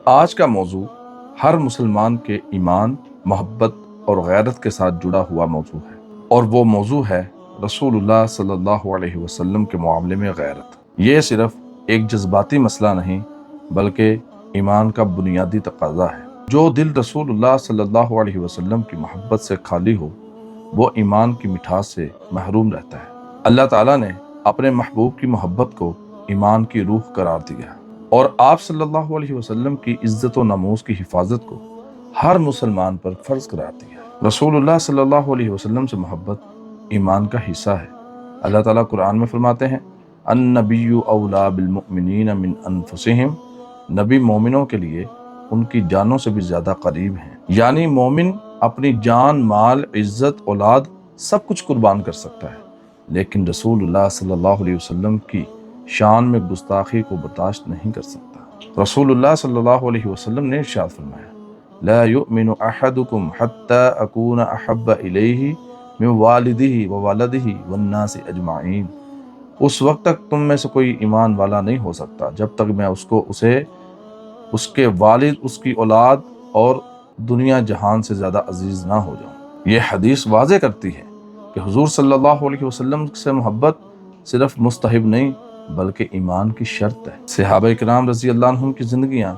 آج کا موضوع ہر مسلمان کے ایمان، محبت اور غیرت کے ساتھ جڑا ہوا موضوع ہے، اور وہ موضوع ہے رسول اللہ صلی اللہ علیہ وسلم کے معاملے میں غیرت۔ یہ صرف ایک جذباتی مسئلہ نہیں بلکہ ایمان کا بنیادی تقاضا ہے۔ جو دل رسول اللہ صلی اللہ علیہ وسلم کی محبت سے خالی ہو وہ ایمان کی مٹھاس سے محروم رہتا ہے۔ اللہ تعالیٰ نے اپنے محبوب کی محبت کو ایمان کی روح قرار دیا اور آپ صلی اللہ علیہ وسلم کی عزت و ناموس کی حفاظت کو ہر مسلمان پر فرض قرار دیا۔ رسول اللہ صلی اللہ علیہ وسلم سے محبت ایمان کا حصہ ہے۔ اللہ تعالیٰ قرآن میں فرماتے ہیں النبی اولا بالمؤمنین من انفسہم، نبی مومنوں کے لیے ان کی جانوں سے بھی زیادہ قریب ہیں، یعنی مومن اپنی جان، مال، عزت، اولاد سب کچھ قربان کر سکتا ہے، لیکن رسول اللہ صلی اللہ علیہ وسلم کی شان میں گستاخی کو برداشت نہیں کر سکتا۔ رسول اللہ صلی اللہ علیہ وسلم نے ارشاد فرمایا لا یؤمن احدکم حتی اکون احب الیہ من والدہ وولدہ والناس اجمعین، اس وقت تک تم میں سے کوئی ایمان والا نہیں ہو سکتا جب تک میں اسے اس کے والد، اس کی اولاد اور دنیا جہان سے زیادہ عزیز نہ ہو جاؤں۔ یہ حدیث واضح کرتی ہے کہ حضور صلی اللہ علیہ وسلم سے محبت صرف مستحب نہیں بلکہ ایمان کی شرط ہے۔ صحابہ کرام رضی اللہ عنہم کی زندگیاں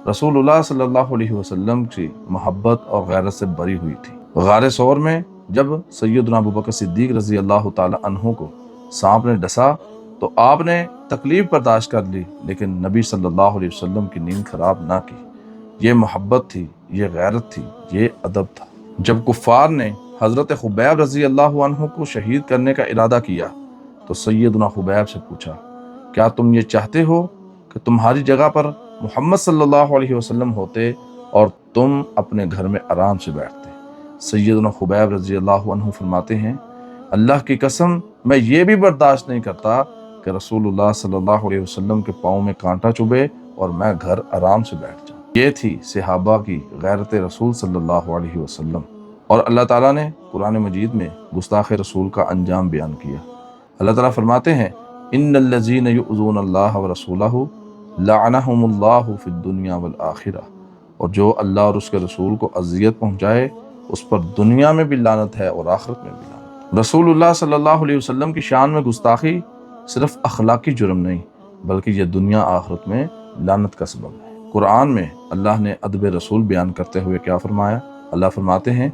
رسول اللہ صلی اللہ علیہ وسلم کی محبت اور غیرت سے بری ہوئی تھی۔ غار ثور میں جب سیدنا ابوبکر صدیق رضی اللہ تعالی عنہ کو سانپ نے ڈسا تو آپ نے تکلیف برداشت کر لی، لیکن نبی صلی اللہ علیہ وسلم کی نیند خراب نہ کی۔ یہ محبت تھی، یہ غیرت تھی، یہ ادب تھا۔ جب کفار نے حضرت خبیب رضی اللہ عنہ کو شہید کرنے کا ارادہ کیا تو سیدنا خبیب سے پوچھا کیا تم یہ چاہتے ہو کہ تمہاری جگہ پر محمد صلی اللہ علیہ وسلم ہوتے اور تم اپنے گھر میں آرام سے بیٹھتے؟ سیدنا خبیب رضی اللہ عنہ فرماتے ہیں اللہ کی قسم میں یہ بھی برداشت نہیں کرتا کہ رسول اللہ صلی اللہ علیہ وسلم کے پاؤں میں کانٹا چبھے اور میں گھر آرام سے بیٹھ جاؤں۔ یہ تھی صحابہ کی غیرت رسول صلی اللہ علیہ وسلم۔ اور اللہ تعالیٰ نے قرآن مجید میں گستاخ رسول کا انجام بیان کیا۔ اللہ تعالیٰ فرماتے ہیں ان الذین یؤذون اللہ ورسولہ لعنہم اللہ فی الدنیا والآخرہ، اور جو اللہ اور اس کے رسول کو اذیت پہنچائے اس پر دنیا میں بھی لعنت ہے اور آخرت میں بھی لعنت۔ رسول اللہ صلی اللہ علیہ وسلم کی شان میں گستاخی صرف اخلاقی جرم نہیں بلکہ یہ دنیا آخرت میں لعنت کا سبب ہے۔ قرآن میں اللہ نے ادب رسول بیان کرتے ہوئے کیا فرمایا؟ اللہ فرماتے ہیں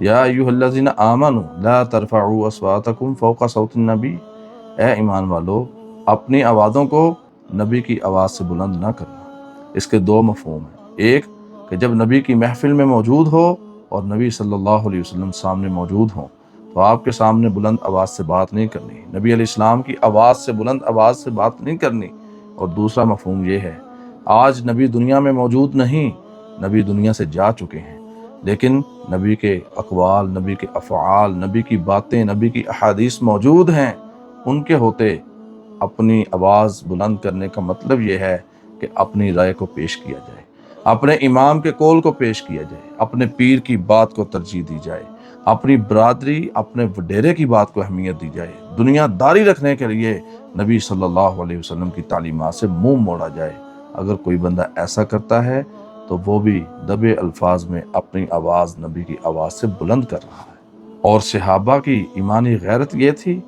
یا ایھا الذین آمنوا لا ترفعوا اصواتکم فوق صوت النبی، اے ایمان والو اپنی آوازوں کو نبی کی آواز سے بلند نہ کرنا۔ اس کے دو مفہوم ہیں، ایک کہ جب نبی کی محفل میں موجود ہو اور نبی صلی اللہ علیہ وسلم سامنے موجود ہوں تو آپ کے سامنے بلند آواز سے بات نہیں کرنی، نبی علیہ السلام کی آواز سے، بلند آواز سے بات نہیں کرنی۔ اور دوسرا مفہوم یہ ہے آج نبی دنیا میں موجود نہیں، نبی دنیا سے جا چکے ہیں، لیکن نبی کے اقوال، نبی کے افعال، نبی کی باتیں، نبی کی احادیث موجود ہیں۔ ان کے ہوتے اپنی آواز بلند کرنے کا مطلب یہ ہے کہ اپنی رائے کو پیش کیا جائے، اپنے امام کے قول کو پیش کیا جائے، اپنے پیر کی بات کو ترجیح دی جائے، اپنی برادری، اپنے وڈیرے کی بات کو اہمیت دی جائے، دنیا داری رکھنے کے لیے نبی صلی اللہ علیہ وسلم کی تعلیمات سے منہ موڑا جائے۔ اگر کوئی بندہ ایسا کرتا ہے تو وہ بھی دبے الفاظ میں اپنی آواز نبی کی آواز سے بلند کر رہا ہے۔ اور صحابہ کی ایمانی غیرت یہ تھی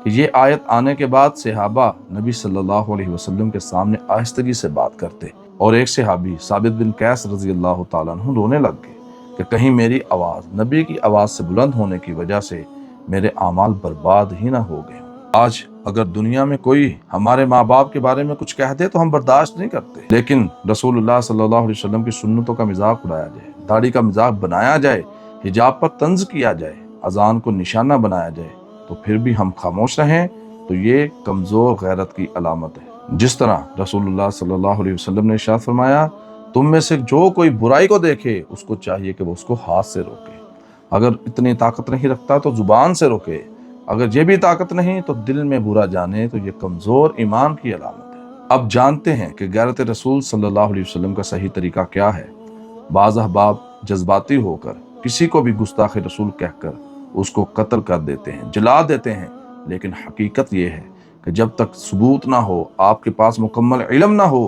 کہ یہ آیت آنے کے بعد صحابہ نبی صلی اللہ علیہ وسلم کے سامنے آہستگی سے بات کرتے، اور ایک صحابی ثابت بن قیس رضی اللہ تعالیٰ عنہ رونے لگ گئے کہ کہیں میری آواز نبی کی آواز سے بلند ہونے کی وجہ سے میرے اعمال برباد ہی نہ ہو گئے۔ آج اگر دنیا میں کوئی ہمارے ماں باپ کے بارے میں کچھ کہہ دے تو ہم برداشت نہیں کرتے، لیکن رسول اللہ صلی اللہ علیہ وسلم کی سنتوں کا مذاق اڑایا جائے، داڑھی کا مذاق بنایا جائے، حجاب پر طنز کیا جائے، اذان کو نشانہ بنایا جائے تو پھر بھی ہم خاموش رہیں تو یہ کمزور غیرت کی علامت ہے۔ جس طرح رسول اللہ صلی اللہ علیہ وسلم نے ارشاد فرمایا تم میں سے جو کوئی برائی کو دیکھے اس کو چاہیے کہ وہ اس کو ہاتھ سے روکے، اگر اتنی طاقت نہیں رکھتا تو زبان سے روکے، اگر یہ بھی طاقت نہیں تو دل میں برا جانے، تو یہ کمزور ایمان کی علامت ہے۔ اب جانتے ہیں کہ غیرت رسول صلی اللہ علیہ وسلم کا صحیح طریقہ کیا ہے۔ بعض احباب جذباتی ہو کر کسی کو بھی گستاخ رسول کہہ کر اس کو قتل کر دیتے ہیں، جلا دیتے ہیں، لیکن حقیقت یہ ہے کہ جب تک ثبوت نہ ہو، آپ کے پاس مکمل علم نہ ہو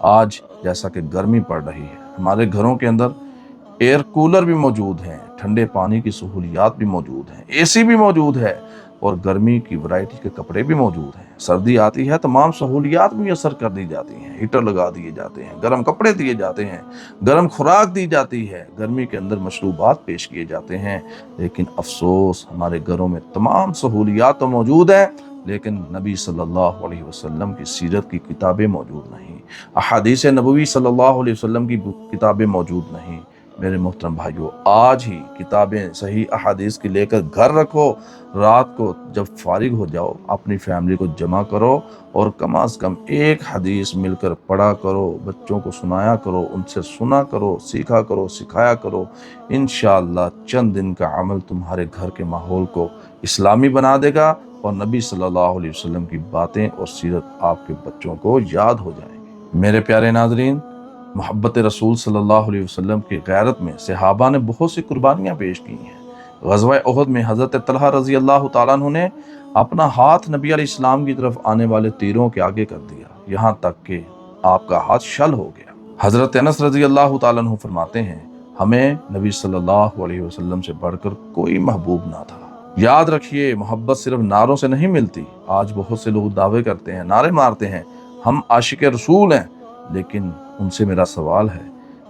آج جیسا کہ گرمی پڑ رہی ہے، ہمارے گھروں کے اندر ایئر کولر بھی موجود ہیں، ٹھنڈے پانی کی سہولیات بھی موجود ہیں، اے سی بھی موجود ہے، اور گرمی کی ورائٹی کے کپڑے بھی موجود ہیں۔ سردی آتی ہے تمام سہولیات میسر کر دی جاتی ہیں، ہیٹر لگا دیے جاتے ہیں، گرم کپڑے دیے جاتے ہیں، گرم خوراک دی جاتی ہے، گرمی کے اندر مشروبات پیش کیے جاتے ہیں۔ لیکن افسوس، ہمارے گھروں میں تمام سہولیات تو موجود ہیں، لیکن نبی صلی اللہ علیہ وسلم کی سیرت کی کتابیں موجود نہیں، احادیث نبوی صلی اللہ علیہ وسلم کی کتابیں موجود نہیں۔ میرے محترم بھائیو، آج ہی کتابیں صحیح احادیث کی لے کر گھر رکھو، رات کو جب فارغ ہو جاؤ اپنی فیملی کو جمع کرو اور کم از کم ایک حدیث مل کر پڑھا کرو، بچوں کو سنایا کرو، ان سے سنا کرو، سیکھا کرو، سکھایا کرو۔ انشاءاللہ چند دن کا عمل تمہارے گھر کے ماحول کو اسلامی بنا دے گا، اور نبی صلی اللہ علیہ وسلم کی باتیں اور سیرت آپ کے بچوں کو یاد ہو جائیں گی۔ میرے پیارے ناظرین، محبت رسول صلی اللہ علیہ وسلم کی غیرت میں صحابہ نے بہت سی قربانیاں پیش کی ہیں۔ غزوہ احد میں حضرت طلحہ رضی اللہ تعالیٰ عنہ نے اپنا ہاتھ نبی علیہ السلام کی طرف آنے والے تیروں کے آگے کر دیا، یہاں تک کہ آپ کا ہاتھ شل ہو گیا۔ حضرت انس رضی اللہ تعالیٰ عنہ فرماتے ہیں، ہمیں نبی صلی اللہ علیہ وسلم سے بڑھ کر کوئی محبوب نہ تھا۔ یاد رکھیے، محبت صرف نعروں سے نہیں ملتی۔ آج بہت سے لوگ دعوے کرتے ہیں، نعرے مارتے ہیں، ہم عاشق رسول ہیں، لیکن ان سے میرا سوال ہے،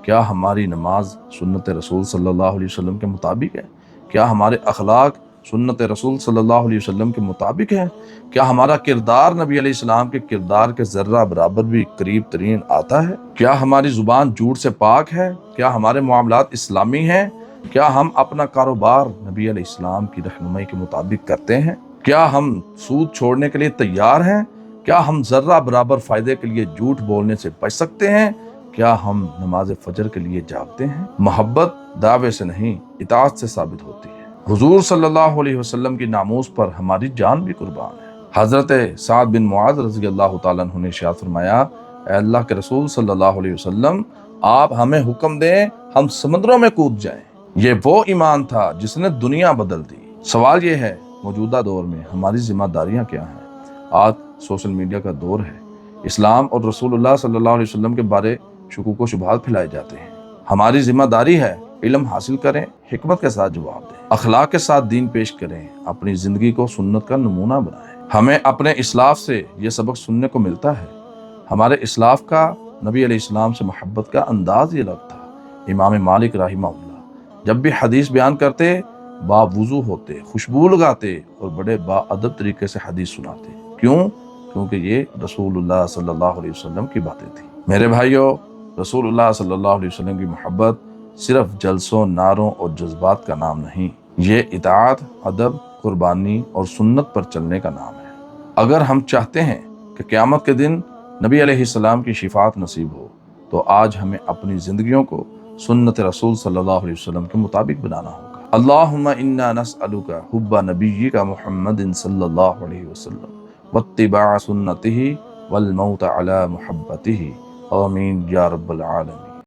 کیا ہماری نماز سنت رسول صلی اللہ علیہ وسلم کے مطابق ہے؟ کیا ہمارے اخلاق سنت رسول صلی اللہ علیہ وسلم کے مطابق ہے؟ کیا ہمارا کردار نبی علیہ السلام کے کردار کے ذرہ برابر بھی قریب ترین آتا ہے؟ کیا ہماری زبان جھوٹ سے پاک ہے؟ کیا ہمارے معاملات اسلامی ہیں؟ کیا ہم اپنا کاروبار نبی علیہ السلام کی رہنمائی کے مطابق کرتے ہیں؟ کیا ہم سود چھوڑنے کے لیے تیار ہیں؟ کیا ہم ذرہ برابر فائدے کے لیے جھوٹ بولنے سے بچ سکتے ہیں؟ کیا ہم نماز فجر کے لیے جاگتے ہیں؟ محبت دعوے سے نہیں، اطاعت سے ثابت ہوتی ہے۔ حضور صلی اللہ علیہ وسلم کی ناموس پر ہماری جان بھی قربان ہے۔ حضرت سعد بن معاذ رضی اللہ تعالیٰ عنہ نے ارشاد فرمایا، اے اللہ کے رسول صلی اللہ علیہ وسلم، آپ ہمیں حکم دیں ہم سمندروں میں کود جائیں۔ یہ وہ ایمان تھا جس نے دنیا بدل دی۔ سوال یہ ہے، موجودہ دور میں ہماری ذمہ داریاں کیا ہیں؟ آج سوشل میڈیا کا دور ہے، اسلام اور رسول اللہ صلی اللہ علیہ وسلم کے بارے شکوک و شبہات پھیلائے جاتے ہیں۔ ہماری ذمہ داری ہے علم حاصل کریں، حکمت کے ساتھ جواب دیں، اخلاق کے ساتھ دین پیش کریں، اپنی زندگی کو سنت کا نمونہ بنائیں۔ ہمیں اپنے اسلاف سے یہ سبق سننے کو ملتا ہے۔ ہمارے اسلاف کا نبی علیہ السلام سے محبت کا انداز یہ الگ تھا۔ امام مالک رحمہ اللہ جب بھی حدیث بیان کرتے، باوضو ہوتے، خوشبو لگاتے اور بڑے با ادب طریقے سے حدیث سناتے۔ کیوں؟ کیونکہ یہ رسول اللہ صلی اللہ علیہ وسلم کی باتیں تھیں۔ میرے بھائیو، رسول اللہ صلی اللہ علیہ وسلم کی محبت صرف جلسوں، نعروں اور جذبات کا نام نہیں، یہ اطاعت، ادب، قربانی اور سنت پر چلنے کا نام ہے۔ اگر ہم چاہتے ہیں کہ قیامت کے دن نبی علیہ السلام کی شفاعت نصیب ہو، تو آج ہمیں اپنی زندگیوں کو سنت رسول صلی اللہ علیہ وسلم کے مطابق بنانا ہوگا۔ اللہم انا نسألک حب نبیک محمد صلی اللہ علیہ وسلم واتباع سنتہ والموت علی محبتہ، آمین یا رب العالمین۔